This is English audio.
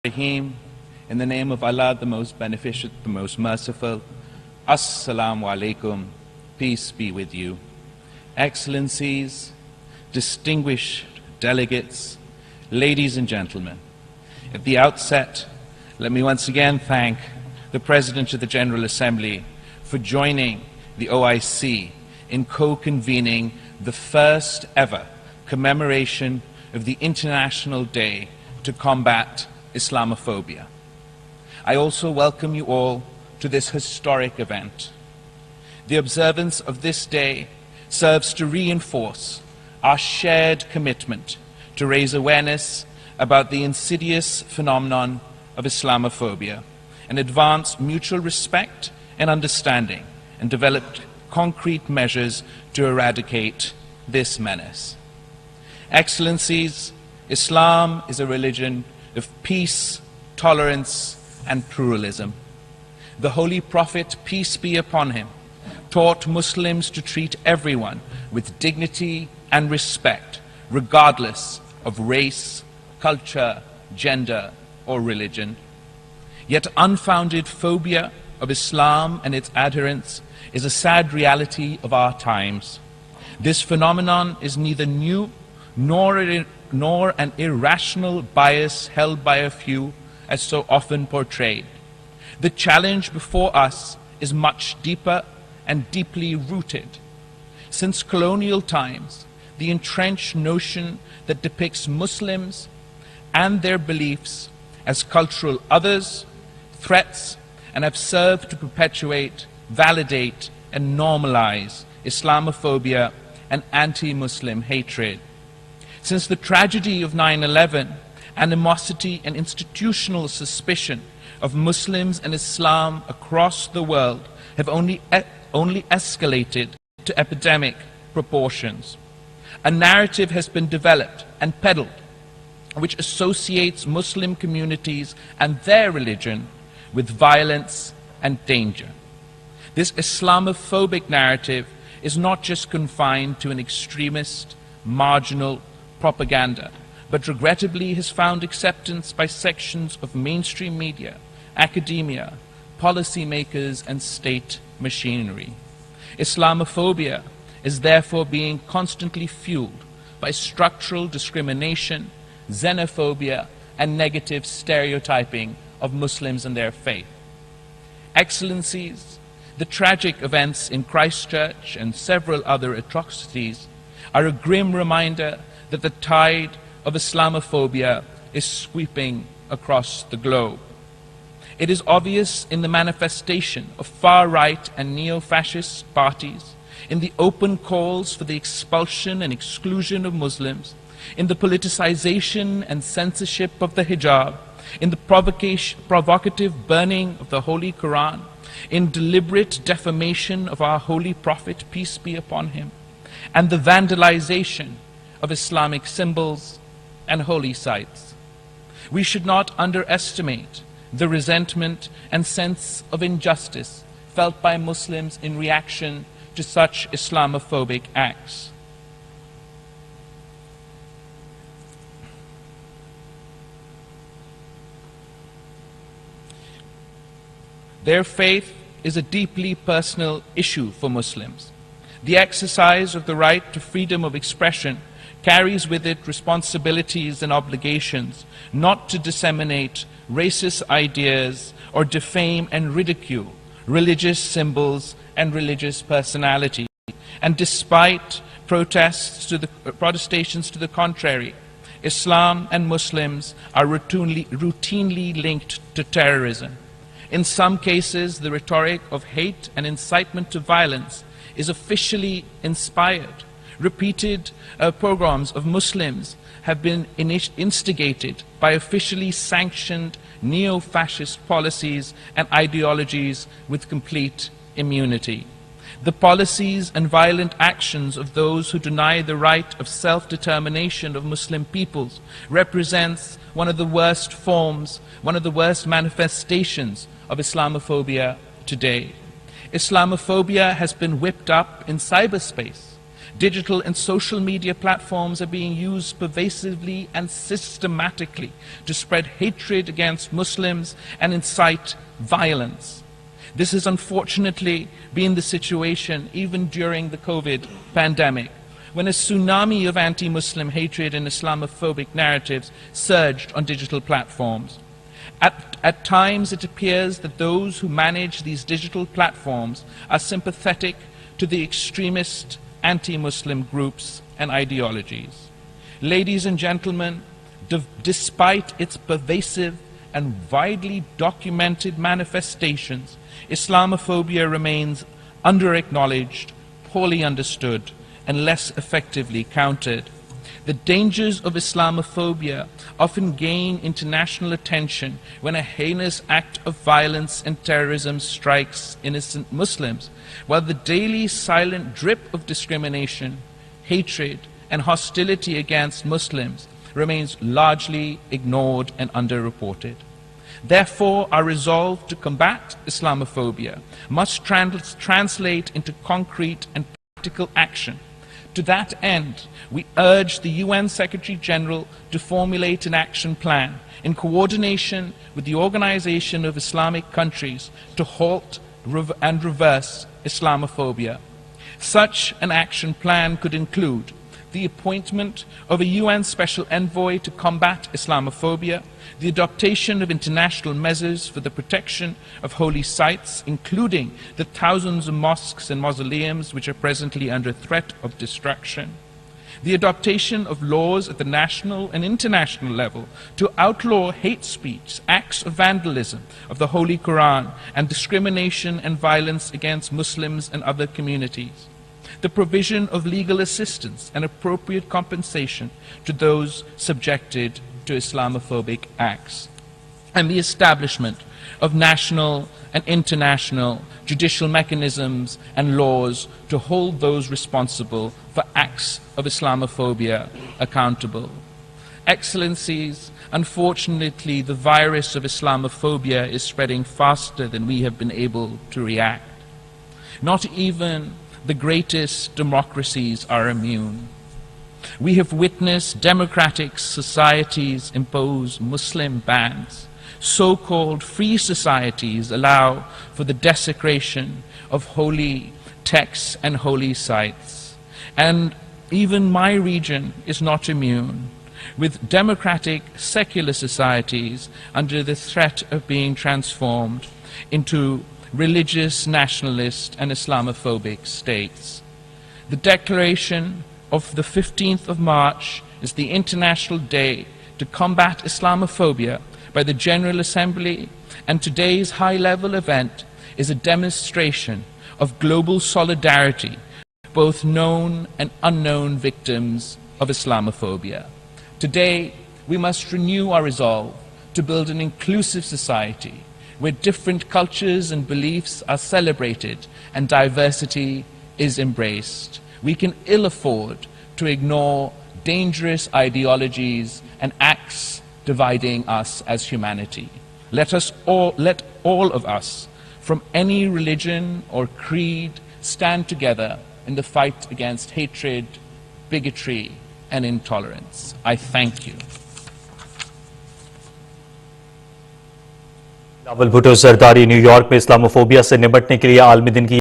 Rahim, in the name of Allah, the most beneficent, the most merciful. Assalamu alaikum, peace be with you. Excellencies, distinguished delegates, ladies and gentlemen, at the outset, let me once again thank the President of the General Assembly for joining the OIC in co-convening the first ever commemoration of the International Day to Combat Islamophobia. I also welcome you all to this historic event. The observance of this day serves to reinforce our shared commitment to raise awareness about the insidious phenomenon of Islamophobia and advance mutual respect and understanding and develop concrete measures to eradicate this menace. Excellencies, Islam is a religion of peace, tolerance, and pluralism. The Holy Prophet, peace be upon him, taught Muslims to treat everyone with dignity and respect, regardless of race, culture, gender, or religion. Yet unfounded phobia of Islam and its adherents is a sad reality of our times. This phenomenon is neither new nor an irrational bias held by a few, as so often portrayed. The challenge before us is much deeper and deeply rooted. Since colonial times, the entrenched notion that depicts Muslims and their beliefs as cultural others, threats, and have served to perpetuate, validate, and normalize Islamophobia and anti-Muslim hatred. Since the tragedy of 9/11, animosity and institutional suspicion of Muslims and Islam across the world have only escalated to epidemic proportions. A narrative has been developed and peddled which associates Muslim communities and their religion with violence and danger. This Islamophobic narrative is not just confined to an extremist, marginal propaganda, but regrettably has found acceptance by sections of mainstream media, academia, policymakers, and state machinery. Islamophobia is therefore being constantly fueled by structural discrimination, xenophobia, and negative stereotyping of Muslims and their faith. Excellencies, the tragic events in Christchurch and several other atrocities are a grim reminder that the tide of Islamophobia is sweeping across the globe. It is obvious in the manifestation of far-right and neo-fascist parties, in the open calls for the expulsion and exclusion of Muslims, in the politicization and censorship of the hijab, in the provocative burning of the Holy Quran, in deliberate defamation of our Holy Prophet, peace be upon him, and the vandalization of Islamic symbols and holy sites. We should not underestimate the resentment and sense of injustice felt by Muslims in reaction to such Islamophobic acts. Their faith is a deeply personal issue for Muslims. The exercise of the right to freedom of expression carries with it responsibilities and obligations not to disseminate racist ideas or defame and ridicule religious symbols and religious personality. And despite protestations to the contrary, Islam and Muslims are routinely linked to terrorism. In some cases, the rhetoric of hate and incitement to violence is officially inspired. Repeated pogroms of Muslims have been instigated by officially sanctioned neo-fascist policies and ideologies with complete immunity. The policies and violent actions of those who deny the right of self-determination of Muslim peoples represents one of the worst forms, one of the worst manifestations of Islamophobia today. Islamophobia has been whipped up in cyberspace, Digital and social media platforms are being used pervasively and systematically to spread hatred against Muslims and incite violence. This has unfortunately been the situation even during the COVID pandemic, when a tsunami of anti-Muslim hatred and Islamophobic narratives surged on digital platforms. At times, it appears that those who manage these digital platforms are sympathetic to the extremist anti-Muslim groups and ideologies. Ladies and gentlemen, despite its pervasive and widely documented manifestations, Islamophobia remains under-acknowledged, poorly understood, and less effectively countered. The dangers of Islamophobia often gain international attention when a heinous act of violence and terrorism strikes innocent Muslims, while the daily silent drip of discrimination, hatred, and hostility against Muslims remains largely ignored and underreported. Therefore, our resolve to combat Islamophobia must translate into concrete and practical action. To that end, we urge the UN Secretary General to formulate an action plan in coordination with the Organization of Islamic Countries to halt and reverse Islamophobia. Such an action plan could include the appointment of a UN Special Envoy to combat Islamophobia, the adoption of international measures for the protection of holy sites, including the thousands of mosques and mausoleums which are presently under threat of destruction, the adoption of laws at the national and international level to outlaw hate speech, acts of vandalism of the Holy Quran, and discrimination and violence against Muslims and other communities, the provision of legal assistance and appropriate compensation to those subjected to Islamophobic acts, and the establishment of national and international judicial mechanisms and laws to hold those responsible for acts of Islamophobia accountable. Excellencies, unfortunately, the virus of Islamophobia is spreading faster than we have been able to react. Not even the greatest democracies are immune. We have witnessed democratic societies impose Muslim bans. So-called free societies allow for the desecration of holy texts and holy sites. And even my region is not immune, with democratic secular societies under the threat of being transformed into religious, nationalist, and Islamophobic states. The declaration of the 15th of March is the International Day to Combat Islamophobia by the General Assembly, and today's high-level event is a demonstration of global solidarity, both known and unknown victims of Islamophobia. Today, we must renew our resolve to build an inclusive society where different cultures and beliefs are celebrated and diversity is embraced. We can ill afford to ignore dangerous ideologies and acts dividing us as humanity. Let all of us, from any religion or creed, stand together in the fight against hatred, bigotry, and intolerance. I thank you. Bilawal Bhutto Zardari New York में Islamophobia से निपटने के लिए आलमी दिन की